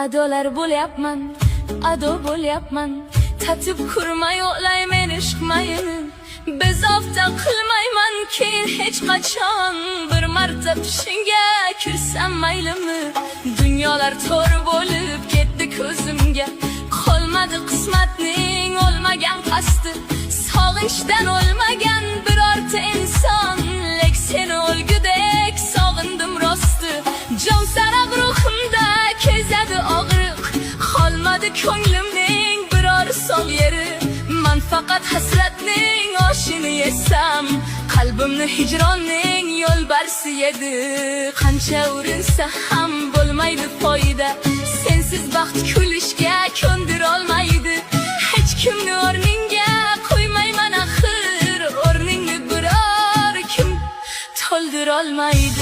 adolar bo'lyapman, ado bo'lyapman. Tatib kurmay o'laymen ishqmayini, bezovta qilmayman keyin hech qachon. Bir marta pishinga kirsam maylimi? Dunyolar to'r bo'lib ketdi ko'zimga, qolmadi qismatning olmagan qasdi. Sog'inchdan o'lmagan birorta inson, lek seni o'lgudek sog'indim rosti. Jon sarab ruhimda kezadi og'riq, qolmadi ko'nglimning biror son yeri. Man faqat hasratning oshini yesam, qalbimni hijronning yo'lbarsi yedi. Qancha urinsa ham bo'lmaydi foyda, sensiz baxt kulishga ko'ndirolmaydi. Hech kimni o'rningga qo'ymayman axir, o'rningni biror kim to'ldirolmaydi.